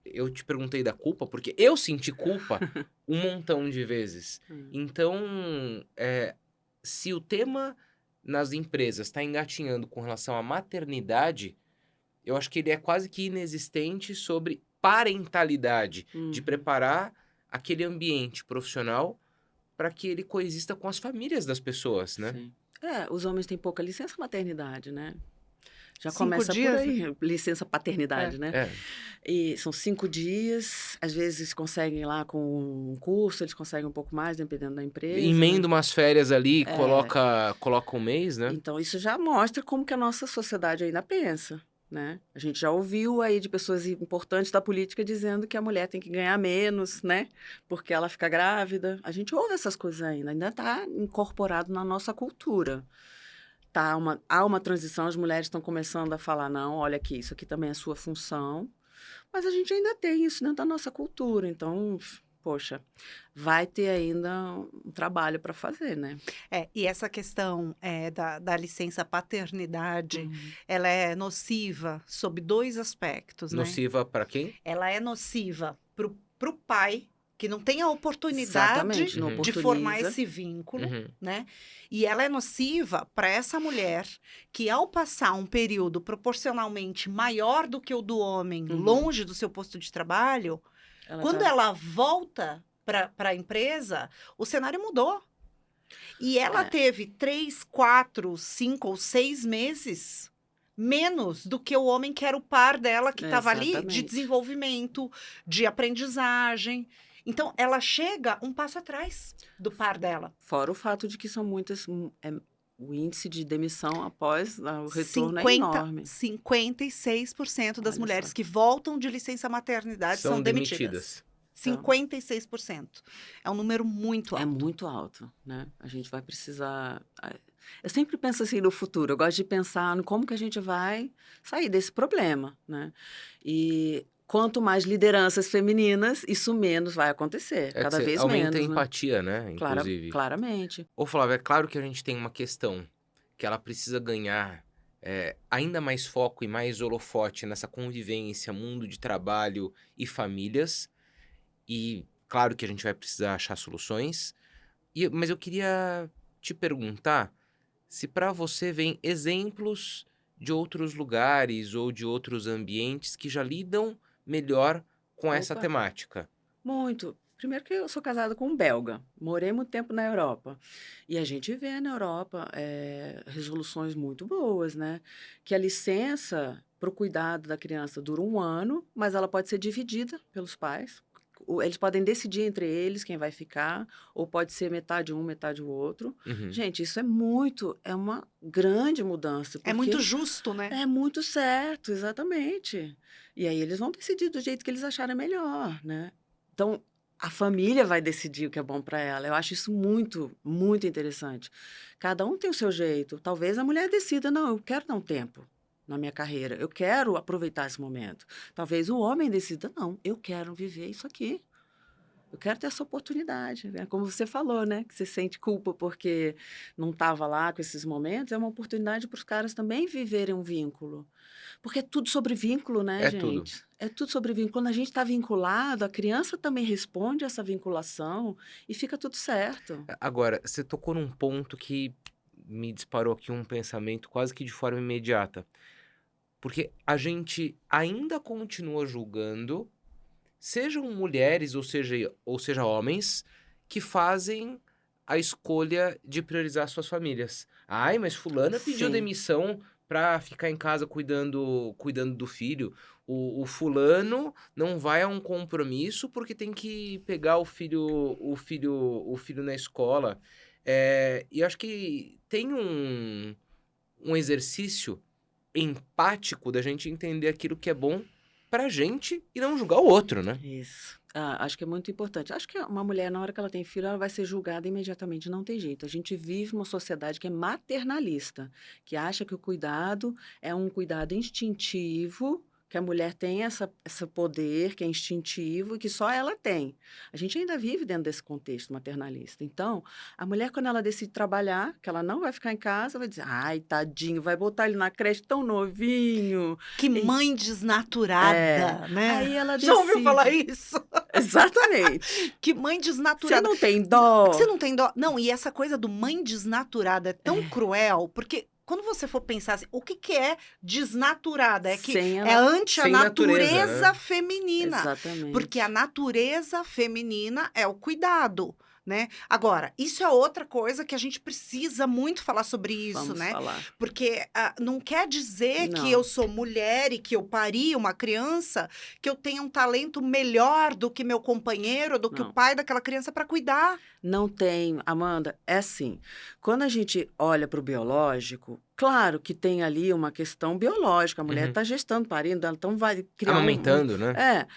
eu te perguntei da culpa, porque eu senti culpa um montão de vezes. Então, se o tema nas empresas está engatinhando com relação à maternidade, eu acho que ele é quase que inexistente sobre parentalidade, de Uhum. preparar aquele ambiente profissional para que ele coexista com as famílias das pessoas, né? Sim. Os homens têm pouca licença maternidade, né? Já 5 começa dias, por aí, licença paternidade, né? É. E são 5 dias, às vezes conseguem lá com um curso, eles conseguem um pouco mais, dependendo da empresa. Emenda Né? umas férias ali, coloca um mês, né? Então, isso já mostra como que a nossa sociedade ainda pensa, né? A gente já ouviu aí de pessoas importantes da política dizendo que a mulher tem que ganhar menos, né? Porque ela fica grávida. A gente ouve essas coisas ainda está incorporado na nossa cultura. Há uma transição, as mulheres estão começando a falar, não, olha aqui, isso aqui também é sua função. Mas a gente ainda tem isso dentro da nossa cultura, então, poxa, vai ter ainda um trabalho para fazer, né? E essa questão da licença paternidade, ela é nociva sob 2 aspectos, né? Nociva para quem? Ela é nociva pro pai, que não tem a oportunidade Exatamente, não de formar oportuniza. esse vínculo, Uhum. né? E ela é nociva para essa mulher que, ao passar um período proporcionalmente maior do que o do homem, longe do seu posto de trabalho, quando ela volta para a empresa, o cenário mudou. E ela teve 3, 4, 5 ou 6 meses menos do que o homem que era o par dela, que estava ali de Exatamente. desenvolvimento, de aprendizagem. Então, ela chega um passo atrás do par dela. Fora o fato de que são muitas. O índice de demissão após o retorno é enorme. 56% das Olha mulheres só. que voltam de licença maternidade são demitidas. 56%. É um número muito alto. É muito alto, né? A gente vai precisar. Eu sempre penso assim no futuro. Eu gosto de pensar no como que a gente vai sair desse problema, né? E quanto mais lideranças femininas, isso menos vai acontecer. É que Cada você vez aumenta menos, a empatia, né? Inclusive. Claramente. Ô, Flávia, é claro que a gente tem uma questão que ela precisa ganhar ainda mais foco e mais holofote nessa convivência, mundo de trabalho e famílias. E claro que a gente vai precisar achar soluções. Mas eu queria te perguntar se para você vem exemplos de outros lugares ou de outros ambientes que já lidam melhor com essa Opa. temática. Muito. Primeiro que eu sou casada com um belga, morei muito tempo na Europa. E a gente vê na Europa resoluções muito boas, né? Que a licença para o cuidado da criança dura 1 ano, mas ela pode ser dividida pelos pais. Eles podem decidir entre eles quem vai ficar, ou pode ser metade um, metade o outro. Uhum. Gente, isso é uma grande mudança. É muito justo, né? É muito certo, exatamente. E aí eles vão decidir do jeito que eles acharem melhor, né? Então, a família vai decidir o que é bom para ela. Eu acho isso muito, muito interessante. Cada um tem o seu jeito. Talvez a mulher decida, não, eu quero dar um tempo na minha carreira. Eu quero aproveitar esse momento. Talvez o homem decida, não, eu quero viver isso aqui. Eu quero ter essa oportunidade, né? Como você falou, né? Que você sente culpa porque não estava lá com esses momentos. É uma oportunidade para os caras também viverem um vínculo. Porque é tudo sobre vínculo, né, É gente? tudo. É tudo sobre vínculo. Quando a gente está vinculado, a criança também responde a essa vinculação e fica tudo certo. Agora, você tocou num ponto que me disparou aqui um pensamento quase que de forma imediata. Porque a gente ainda continua julgando sejam mulheres ou seja homens, que fazem a escolha de priorizar suas famílias. Ai, mas fulana pediu Sim. demissão para ficar em casa cuidando do filho. O fulano não vai a um compromisso porque tem que pegar o filho na escola. E acho que tem um exercício empático da gente entender aquilo que é bom pra gente e não julgar o outro, né? Isso. Acho que é muito importante. Acho que uma mulher, na hora que ela tem filho, ela vai ser julgada imediatamente, não tem jeito. A gente vive uma sociedade que é maternalista, que acha que o cuidado é um cuidado instintivo, que a mulher tem esse poder, que é instintivo e que só ela tem. A gente ainda vive dentro desse contexto maternalista. Então, a mulher, quando ela decide trabalhar, que ela não vai ficar em casa, vai dizer, ai, tadinho, vai botar ele na creche tão novinho. Que mãe desnaturada, né? Aí ela Já ouviu decide. falar isso? Exatamente. Que mãe Você desnaturada. não tem dó. Você não tem dó. Não, e essa coisa do mãe desnaturada é tão cruel, porque quando você for pensar assim, o que que é desnaturada? É que Sem é ela- ante a sem natureza, natureza né? feminina. Exatamente. Porque a natureza feminina é o cuidado, né? Agora, isso é outra coisa que a gente precisa muito falar sobre isso, Vamos né? falar. Porque não quer dizer Não. que eu sou mulher e que eu pari uma criança, que eu tenha um talento melhor do que meu companheiro, do que o Não. pai daquela criança para cuidar. Não tem, Amanda, é assim. Quando a gente olha para o biológico, claro que tem ali uma questão biológica. A mulher Uhum. está gestando, parindo, então vai criar Amamentando, né? É.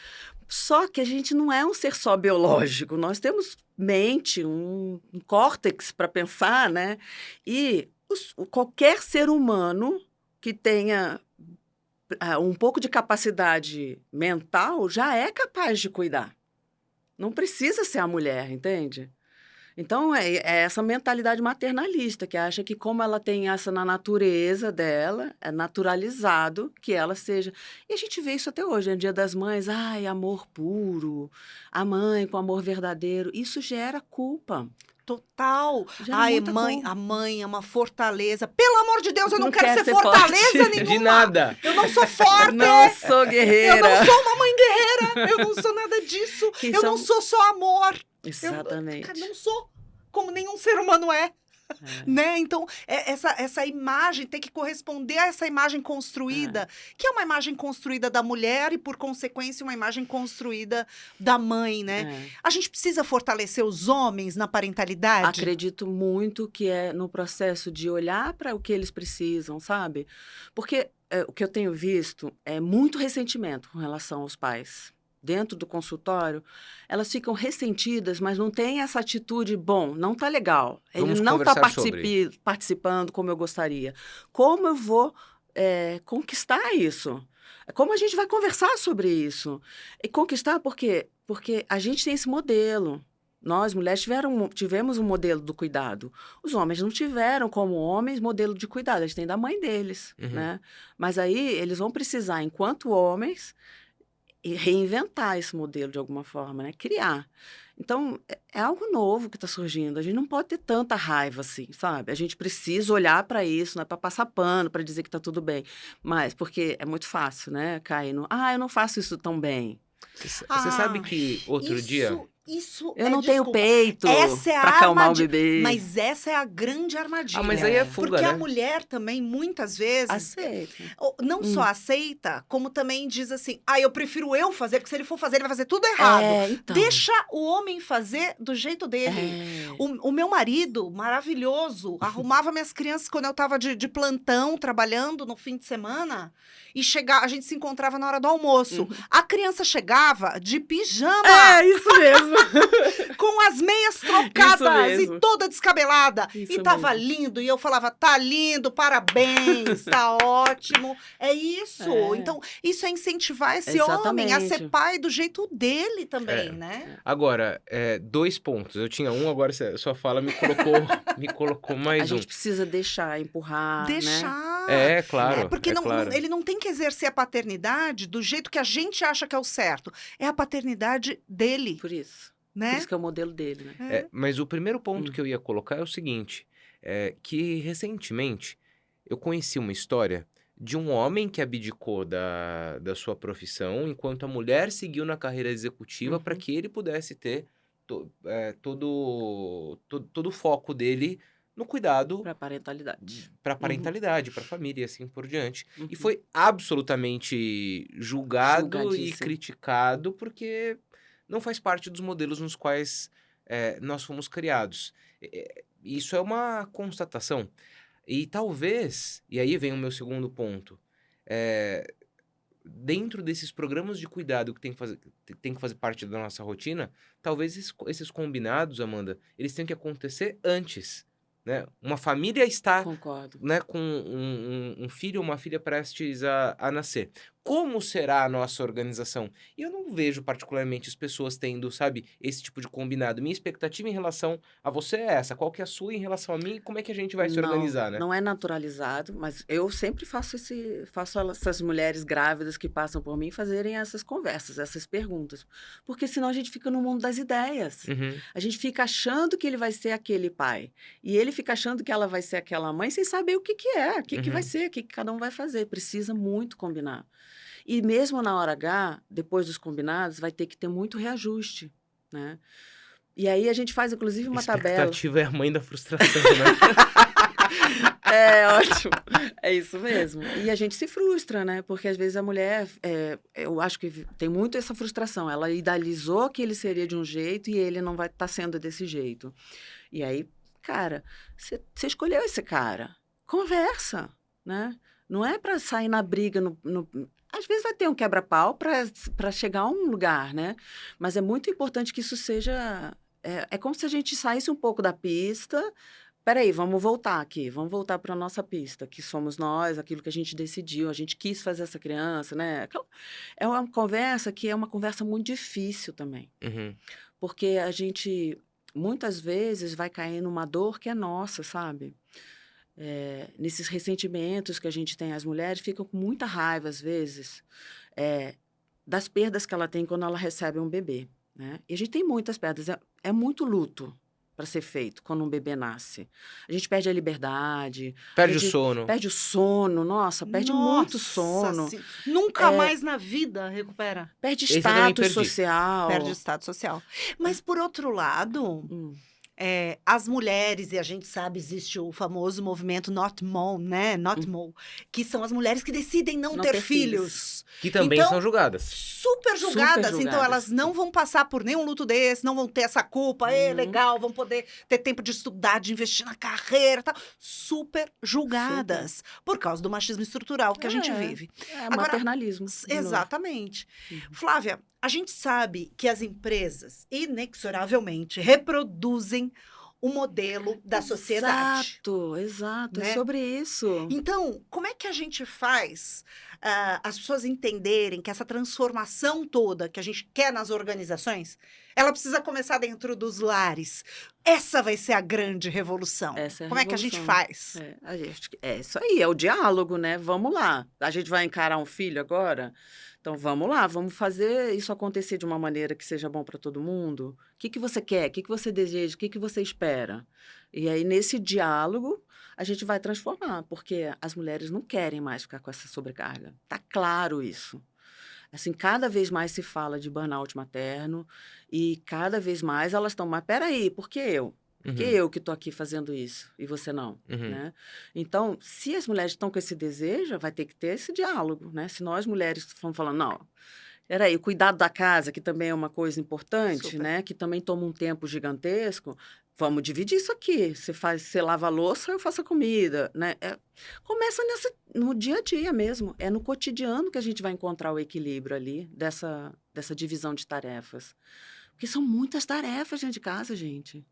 Só que a gente não é um ser só biológico. Nós temos mente, um córtex para pensar, né? E qualquer ser humano que tenha um pouco de capacidade mental já é capaz de cuidar. Não precisa ser a mulher, entende? Então, é essa mentalidade maternalista, que acha que como ela tem essa na natureza dela, é naturalizado que ela seja. E a gente vê isso até hoje, no Dia das Mães, ai, amor puro, a mãe com amor verdadeiro, isso gera culpa. Total. Gera Ai, muita mãe, culpa. a mãe é uma fortaleza. Pelo amor de Deus, eu não Não quero quer ser ser fortaleza forte. nenhuma. De nada. Eu não sou forte. Não sou Eu guerreira. não sou uma mãe guerreira. Eu não sou nada disso. Que Eu não são- sou só amor. Eu Exatamente. não sou como nenhum ser humano é. É. Né? Então, essa imagem tem que corresponder a essa imagem construída, que é uma imagem construída da mulher e, por consequência, uma imagem construída da mãe, né? É. A gente precisa fortalecer os homens na parentalidade? Acredito muito que é no processo de olhar para o que eles precisam, sabe? Porque o que eu tenho visto é muito ressentimento com relação aos pais. Dentro do consultório, elas ficam ressentidas, mas não tem essa atitude, bom, não tá legal. Ele Vamos não está conversar sobre. participando como eu gostaria. Como eu vou conquistar isso? Como a gente vai conversar sobre isso? E conquistar por quê? Porque a gente tem esse modelo. Nós, mulheres, tivemos um modelo do cuidado. Os homens não tiveram, como homens, modelo de cuidado. Eles têm da mãe deles, Uhum. né? Mas aí eles vão precisar, enquanto homens, reinventar esse modelo de alguma forma, né? Criar. Então, é algo novo que está surgindo. A gente não pode ter tanta raiva assim, sabe? A gente precisa olhar para isso, não é para passar pano, para dizer que está tudo bem. Mas, porque é muito fácil, né? Cair no, eu não faço isso tão bem. Você sabe que outro dia... Isso Eu é, não tenho desculpa, peito essa é a para acalmar o armadilha. bebê. Mas essa é a grande armadilha. mas aí é fuga, Porque a né? mulher também, muitas vezes, Aceita. não só aceita, como também diz assim, eu prefiro eu fazer, porque se ele for fazer, ele vai fazer tudo errado. Então. Deixa o homem fazer do jeito dele. O meu marido, maravilhoso, arrumava minhas crianças quando eu tava de plantão, trabalhando no fim de semana, e a gente se encontrava na hora do almoço. A criança chegava de pijama, Isso mesmo. com as meias trocadas mesmo. e toda descabelada. Isso E tava mesmo. lindo, e eu falava, tá lindo, parabéns, tá ótimo. É isso. É. Então, isso é incentivar esse homem a ser Exatamente. pai do jeito dele também, É. né? Agora, 2 pontos. Eu tinha um, agora sua fala me colocou A mais um. gente precisa deixar, empurrar, né? Deixar. É, claro. Porque claro. ele não tem que exercer a paternidade do jeito que a gente acha que é o certo. É a paternidade dele, Por isso. Por né? isso que é o modelo dele, né? Mas o primeiro ponto Hum. que eu ia colocar é o seguinte: que recentemente eu conheci uma história de um homem que abdicou da sua profissão, enquanto a mulher seguiu na carreira executiva para Uhum. que ele pudesse ter todo o foco dele no cuidado Para parentalidade. para a Uhum. parentalidade, para a família e assim por diante. E Uhum. foi absolutamente julgado e Julgadíssimo. criticado porque não faz parte dos modelos nos quais nós fomos criados. Isso é uma constatação. E talvez, e aí vem o meu segundo ponto, eh, dentro desses programas de cuidado que tem que fazer parte da nossa rotina, talvez esses combinados, Amanda, eles tenham que acontecer antes, né? Uma família está, Concordo. né, com um filho ou uma filha prestes a nascer. Como será a nossa organização? E eu não vejo particularmente as pessoas tendo, sabe, esse tipo de combinado. Minha expectativa em relação a você é essa. Qual que é a sua em relação a mim e como é que a gente vai se organizar, né? Não é naturalizado, mas eu sempre faço essas mulheres grávidas que passam por mim fazerem essas conversas, essas perguntas. Porque senão a gente fica no mundo das ideias. Uhum, A gente fica achando que ele vai ser aquele pai. E ele fica achando que ela vai ser aquela mãe sem saber o que é, o que vai uhum. ser, o que cada um vai fazer. Precisa muito combinar. E mesmo na hora H, depois dos combinados, vai ter que ter muito reajuste, né? E aí a gente faz, inclusive, uma tabela. Expectativa é a mãe da frustração, né? É ótimo. É isso mesmo. E a gente se frustra, né? Porque às vezes a mulher, eu acho que tem muito essa frustração. Ela idealizou que ele seria de um jeito e ele não vai estar sendo desse jeito. E aí, cara, você escolheu esse cara. Conversa, né? Não é para sair na briga. Às vezes vai ter um quebra-pau para chegar a um lugar, né? Mas é muito importante que isso seja. É como se a gente saísse um pouco da pista. Peraí, vamos voltar aqui, vamos voltar para a nossa pista, que somos nós, aquilo que a gente decidiu, a gente quis fazer essa criança, né? É uma conversa que é uma conversa muito difícil também, Uhum, porque a gente muitas vezes vai cair numa dor que é nossa, sabe? Nesses ressentimentos que a gente tem, as mulheres ficam com muita raiva, às vezes, das perdas que ela tem quando ela recebe um bebê, né? E a gente tem muitas perdas, é muito luto para ser feito quando um bebê nasce. A gente perde a liberdade, Perde a o gente sono. perde o sono, nossa, perde muito Nossa, sono, nunca mais na vida recupera. perde Esse eu também status perdi. social. Perde o estado social. Mas, por outro lado, Hum, as mulheres, e a gente sabe, existe o famoso movimento Not Mom, né? Not Mom, que são as mulheres que decidem não Não ter ter filhos. Que também Então, são julgadas. Super julgadas, então julgadas. elas não vão passar por nenhum luto desse, não vão ter essa culpa, legal, vão poder ter tempo de estudar, de investir na carreira e tal. Super julgadas, por causa do machismo estrutural que a gente vive. Agora, maternalismo. de novo. Exatamente. Uhum. Flávia, a gente sabe que as empresas, inexoravelmente, reproduzem o modelo da sociedade. Exato, né? é sobre isso. Então, como é que a gente faz as pessoas entenderem que essa transformação toda que a gente quer nas organizações, ela precisa começar dentro dos lares? Essa vai ser a grande revolução. Essa é a Como é que a gente revolução. faz? É isso aí, é o diálogo, né? Vamos lá. A gente vai encarar um filho agora? Então vamos lá, vamos fazer isso acontecer de uma maneira que seja bom para todo mundo. O que você quer? O que você deseja? O que você espera? E aí, nesse diálogo, a gente vai transformar, porque as mulheres não querem mais ficar com essa sobrecarga. Tá claro isso. Assim, cada vez mais se fala de burnout materno e cada vez mais elas estão, mas peraí, por que eu? Por que eu que estou aqui fazendo isso e você não? Uhum. Né? Então, se as mulheres estão com esse desejo, vai ter que ter esse diálogo, né? Se nós mulheres estamos falando, não, peraí, o cuidado da casa, que também é uma coisa importante, Super. né? Que também toma um tempo gigantesco, vamos dividir isso aqui. Você lava a louça, eu faço a comida, né? Começa no dia a dia mesmo. É no cotidiano que a gente vai encontrar o equilíbrio ali dessa divisão de tarefas. Porque são muitas tarefas dentro de casa, gente.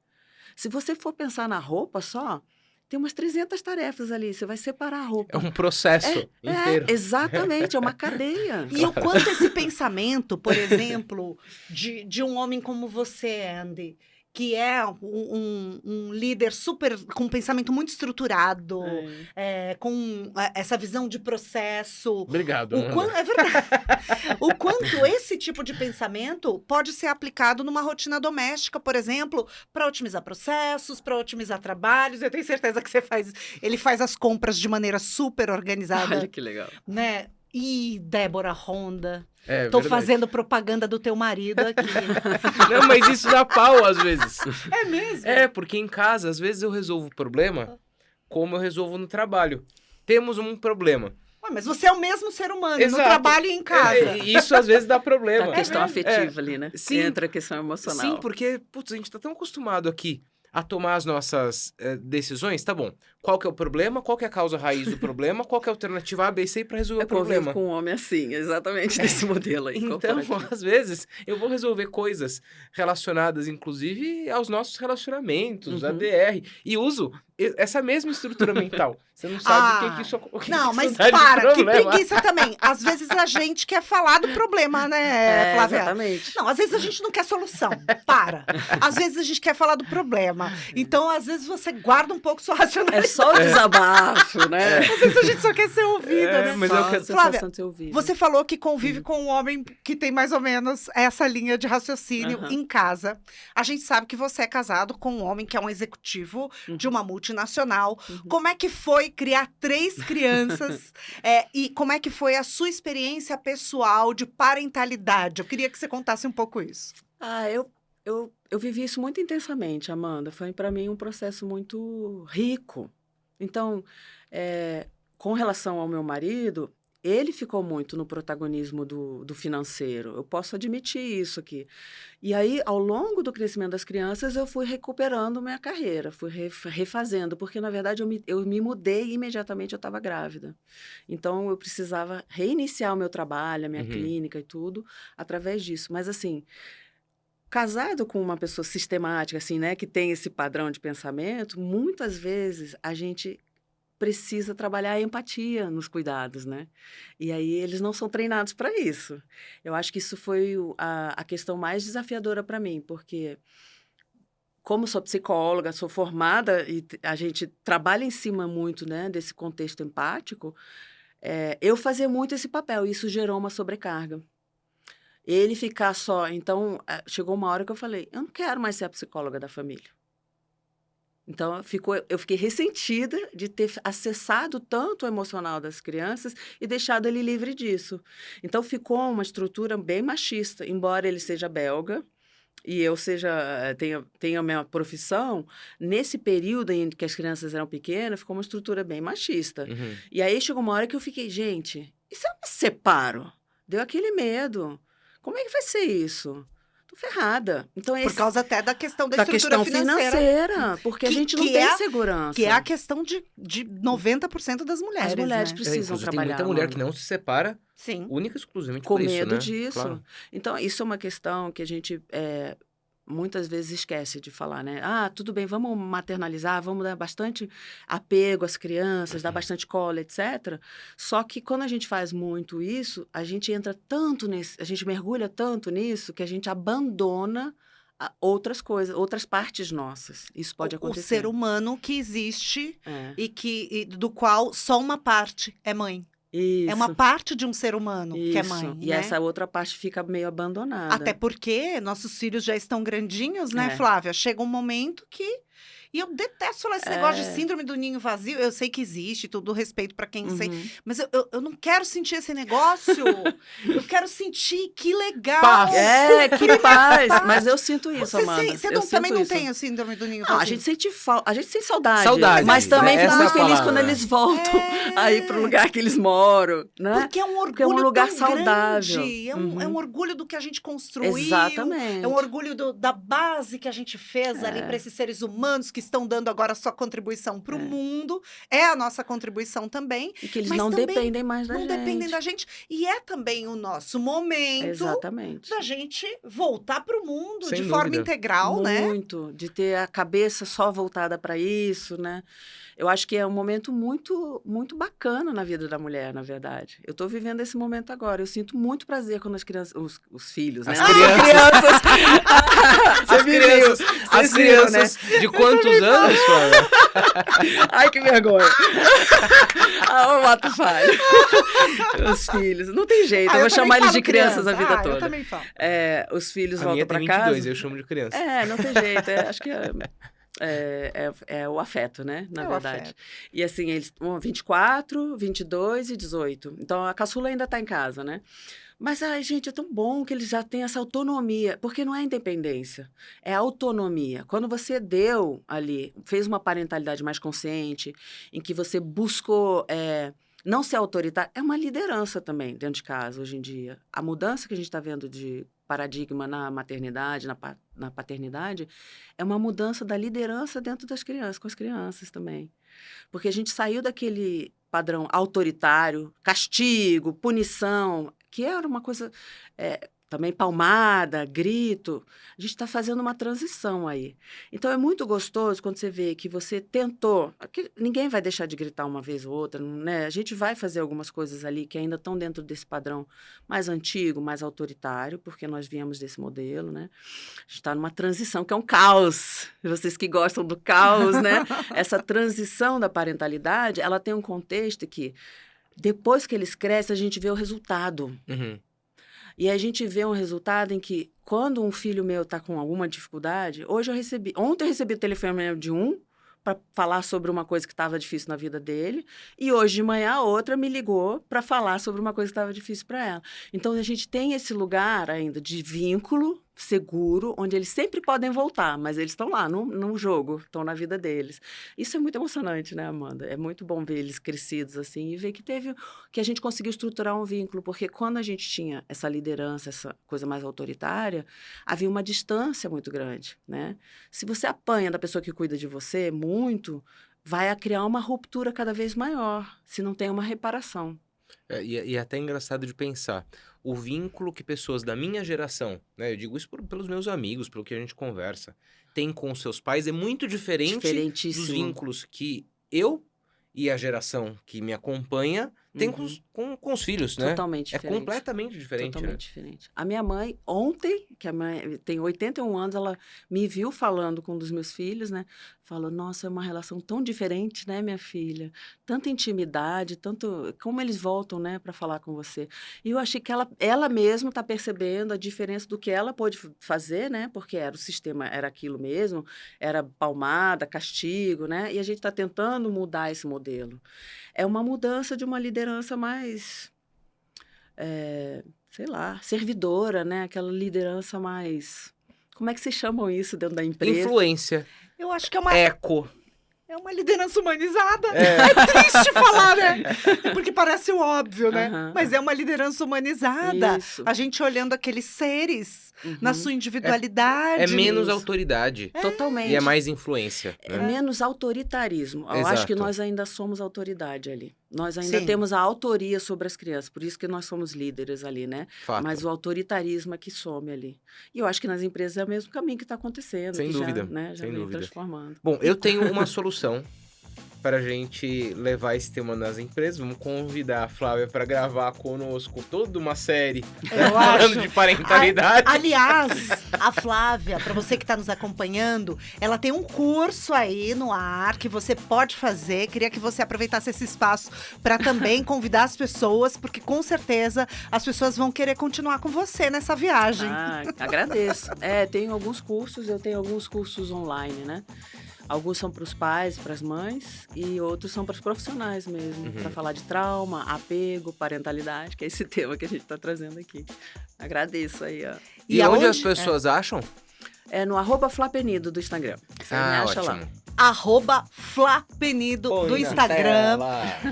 Se você for pensar na roupa só, tem umas 300 tarefas ali. Você vai separar a roupa. É um processo inteiro. Exatamente, é uma cadeia. E o quanto esse pensamento, por exemplo, de um homem como você, Andy, que é um líder super com um pensamento muito estruturado, com essa visão de processo. Obrigado, O Amanda. é verdade. O quanto esse tipo de pensamento pode ser aplicado numa rotina doméstica, por exemplo, para otimizar processos, para otimizar trabalhos. Eu tenho certeza que ele faz as compras de maneira super organizada, Olha que legal. né? E Débora Honda, verdade. tô fazendo propaganda do teu marido aqui. Não, mas isso dá pau às vezes. É mesmo? Porque em casa, às vezes eu resolvo o problema como eu resolvo no trabalho. Temos um problema. Ué, mas você é o mesmo ser humano, Exato. no trabalho e em casa. Isso às vezes dá problema. A questão mesmo? afetiva ali, né? Sim. Entra a questão emocional. Sim, porque, putz, a gente tá tão acostumado aqui a tomar as nossas decisões, tá bom. Qual que é o problema? Qual que é a causa raiz do problema? Qual que é a alternativa A, B, C para resolver Eu o problema? convivo com um homem assim, exatamente desse modelo aí. Então, corporativo. às vezes, eu vou resolver coisas relacionadas, inclusive, aos nossos relacionamentos, a DR, e uso essa mesma estrutura mental. Você não sabe o que isso Não, mas dá de para, que problema. preguiça também. Às vezes a gente quer falar do problema, né, Flávia? Exatamente. Não, às vezes a gente não quer solução. Para. Às vezes a gente quer falar do problema. Então, às vezes você guarda um pouco sua É racionalidade. só o desabafo, né? Às vezes a gente só quer ser ouvida, né? Mas Só eu a quero... sensação de ser ouvido. Você falou que convive com um homem que tem mais ou menos essa linha de raciocínio Aham. em casa. A gente sabe que você é casado com um homem que é um executivo de uma multinacional. Como é que foi criar 3 crianças? E como é que foi a sua experiência pessoal de parentalidade? Eu queria que você contasse um pouco isso. Eu vivi isso muito intensamente, Amanda. Foi para mim um processo muito rico. Então, com relação ao meu marido, ele ficou muito no protagonismo do financeiro. Eu posso admitir isso aqui. E aí, ao longo do crescimento das crianças, eu fui recuperando minha carreira, fui refazendo, porque, na verdade, eu me mudei e imediatamente eu estava grávida. Então, eu precisava reiniciar o meu trabalho, a minha clínica e tudo, através disso. Mas, assim, casado com uma pessoa sistemática, assim, né, que tem esse padrão de pensamento, muitas vezes a gente precisa trabalhar a empatia nos cuidados, né? E aí eles não são treinados para isso. Eu acho que isso foi a questão mais desafiadora para mim, porque como sou psicóloga, sou formada e a gente trabalha em cima muito, né, desse contexto empático, eu fazia muito esse papel e isso gerou uma sobrecarga. Ele ficar só... Então, chegou uma hora que eu falei, eu não quero mais ser a psicóloga da família. Então, eu fiquei ressentida de ter acessado tanto o emocional das crianças e deixado ele livre disso. Então, ficou uma estrutura bem machista, embora ele seja belga e eu tenha a minha profissão, nesse período em que as crianças eram pequenas, ficou uma estrutura bem machista. E aí, chegou uma hora que eu fiquei, gente, e se eu me separo? Deu aquele medo. Como é que vai ser isso? Tô ferrada. Então, Por causa até da questão da estrutura questão financeira, porque a gente não tem segurança. Que é a questão de 90% das mulheres, As mulheres né? precisam Tem trabalhar. muita mulher que não se separa, Sim. única e exclusivamente com por isso, medo né? disso. Claro. Então, isso é uma questão que a gente muitas vezes esquece de falar, né? Tudo bem, vamos maternalizar, vamos dar bastante apego às crianças, dar bastante colo, etc. Só que quando a gente faz muito isso, a gente entra tanto nisso, a gente mergulha tanto nisso que a gente abandona outras coisas, outras partes nossas. Isso pode acontecer. O ser humano que existe e do qual só uma parte é mãe. Isso. É uma parte de um ser humano que é mãe, E né? essa outra parte fica meio abandonada. Até porque nossos filhos já estão grandinhos, né, É. Flávia? Chega um momento que... E eu detesto falar esse negócio de síndrome do ninho vazio. Eu sei que existe, todo respeito para quem sei. Mas eu não quero sentir esse negócio. Eu quero sentir que legal. Paz. Que paz. Mas eu sinto isso, Você Amanda. Eu também sinto não isso. tem o síndrome do ninho Não, vazio? a gente sente falta, a gente sente saudade. Saudade, Mas também essa fico é muito a feliz palavra. quando eles voltam aí pro lugar que eles moram, né? Porque é um orgulho Porque é um lugar tão saudável. grande. É um orgulho do que a gente construiu. Exatamente. É um orgulho da base que a gente fez ali para esses seres humanos que estão dando agora a sua contribuição para o mundo. É a nossa contribuição também. E que eles mas não também dependem mais da não gente. dependem da gente. E é também o nosso momento Exatamente. da gente voltar para o mundo Sem de forma dúvida. integral, né? Muito. De ter a cabeça só voltada para isso, né? eu acho que é um momento muito, muito bacana na vida da mulher, na verdade. Eu estou vivendo esse momento agora. Eu sinto muito prazer quando as crianças, os filhos, né? As crianças. Você As viram, crianças de quantos anos, Flávia? Ai, que vergonha. O Mato falha. Os filhos. Não tem jeito. Eu vou chamar eles de crianças a vida toda. Eu também falo. Os filhos A voltam minha para tem casa. 22, eu chamo de criança. Não tem jeito. Acho que é o afeto, né? Na verdade. Afeto. E assim, eles 24, 22 e 18. Então, a caçula ainda está em casa, né? Mas, ai, gente, é tão bom que eles já têm essa autonomia, porque não é independência, é autonomia. Quando você deu ali, fez uma parentalidade mais consciente, em que você buscou não ser autoritário, é uma liderança também dentro de casa hoje em dia. A mudança que a gente está vendo de paradigma na maternidade, na paternidade, é uma mudança da liderança dentro das crianças, com as crianças também. Porque a gente saiu daquele padrão autoritário, castigo, punição, que era uma coisa também palmada, grito. A gente está fazendo uma transição aí. Então, é muito gostoso quando você vê que você tentou. Ninguém vai deixar de gritar uma vez ou outra, né? A gente vai fazer algumas coisas ali que ainda estão dentro desse padrão mais antigo, mais autoritário, porque nós viemos desse modelo, né? A gente está numa transição, que é um caos. Vocês que gostam do caos, né? Essa transição da parentalidade, ela tem um contexto que, depois que eles crescem, a gente vê o resultado. Uhum. E a gente vê um resultado em que, quando um filho meu está com alguma dificuldade, ontem eu recebi o telefone de para falar sobre uma coisa que estava difícil na vida dele, e hoje de manhã a outra me ligou para falar sobre uma coisa que estava difícil para ela. Então, a gente tem esse lugar ainda de vínculo seguro, onde eles sempre podem voltar, mas eles estão lá no jogo, estão na vida deles. Isso é muito emocionante, né, Amanda? É muito bom ver eles crescidos assim e ver que a gente conseguiu estruturar um vínculo, porque quando a gente tinha essa liderança, essa coisa mais autoritária, havia uma distância muito grande, né? Se você apanha da pessoa que cuida de você muito, vai criar uma ruptura cada vez maior, se não tem uma reparação. E é até engraçado de pensar. O vínculo que pessoas da minha geração, né? Eu digo isso pelos meus amigos, pelo que a gente conversa, tem com os seus pais, é muito diferente dos Diferentíssimo. vínculos que eu e a geração que me acompanha tem com os filhos, né? Totalmente diferente. É completamente diferente, Totalmente né? diferente. A minha mãe, ontem, que a mãe tem 81 anos, ela me viu falando com um dos meus filhos, né? Falou, nossa, é uma relação tão diferente, né, minha filha? Tanta intimidade, tanto... Como eles voltam, né, para falar com você. E eu achei que ela mesma está percebendo a diferença do que ela pôde fazer, né? Porque o sistema era aquilo mesmo, era palmada, castigo, né? E a gente está tentando mudar esse modelo. É uma mudança de uma liderança mais, sei lá, servidora, né? Aquela liderança mais... Como é que vocês chamam isso dentro da empresa? Influência, Eu acho que é uma eco. É uma liderança humanizada. É triste falar, né? Porque parece o óbvio, né? Aham. Mas é uma liderança humanizada. Isso. A gente olhando aqueles seres Uhum. na sua individualidade. É menos Isso. autoridade. Totalmente. E é mais influência. É Né? menos autoritarismo. Eu acho que Exato. nós ainda somos autoridade ali. Nós ainda Sim. temos a autoria sobre as crianças. Por isso que nós somos líderes ali, né? Fato. Mas o autoritarismo é que some ali. E eu acho que nas empresas é o mesmo caminho que está acontecendo. Sem que dúvida, Já, né, já sem vem dúvida. transformando. Bom, eu tenho uma solução para a gente levar esse tema nas empresas. Vamos convidar a Flávia para gravar conosco toda uma série Eu falando acho. de parentalidade. Aliás, a Flávia, para você que está nos acompanhando, ela tem um curso aí no ar que você pode fazer. Queria que você aproveitasse esse espaço para também convidar as pessoas, porque com certeza as pessoas vão querer continuar com você nessa viagem. Agradeço. Tenho alguns cursos, eu tenho alguns cursos online, né? Alguns são para os pais, para as mães, e outros são para os profissionais mesmo, para falar de trauma, apego, parentalidade, que é esse tema que a gente está trazendo aqui. Agradeço aí, ó. E onde aonde- as pessoas acham? É no @flapenido do Instagram. Você me acha lá. @Flapenido do Instagram.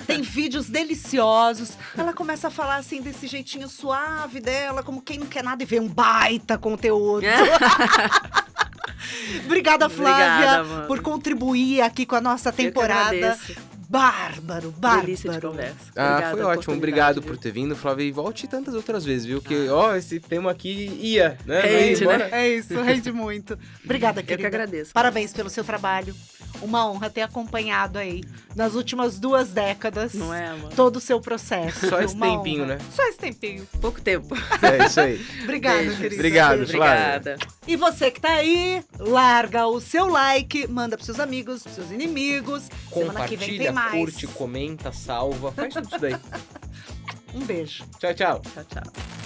Tem vídeos deliciosos. Ela começa a falar assim desse jeitinho suave dela, como quem não quer nada e vê um baita conteúdo. Obrigada, Flávia, Obrigada, Amanda. por contribuir aqui com a nossa Eu que temporada. agradeço. Bárbaro. Delícia de conversa. Ah, Obrigada foi pela ótimo. oportunidade, Obrigado viu? por ter vindo, Flávia. E volte tantas outras vezes, viu? Que, esse tema aqui ia, né? Rende, Não ia né? embora. É isso, rende muito. Obrigada, Eu que querida. agradeço. Parabéns pelo seu trabalho. uma honra ter acompanhado aí nas últimas 2 décadas Não é, amor? todo o seu processo. Só esse Uma tempinho, honra. né? Só esse tempinho. Pouco tempo. É isso aí. Obrigada, Beijo. querida. Obrigado, Beijo. Flávia. Obrigada. E você que tá aí, larga o seu like, manda pros seus amigos, pros seus inimigos. Semana que vem tem Compartilha, mais. curte, comenta, salva. Faz tudo isso daí. Um beijo. Tchau, tchau. Tchau, tchau.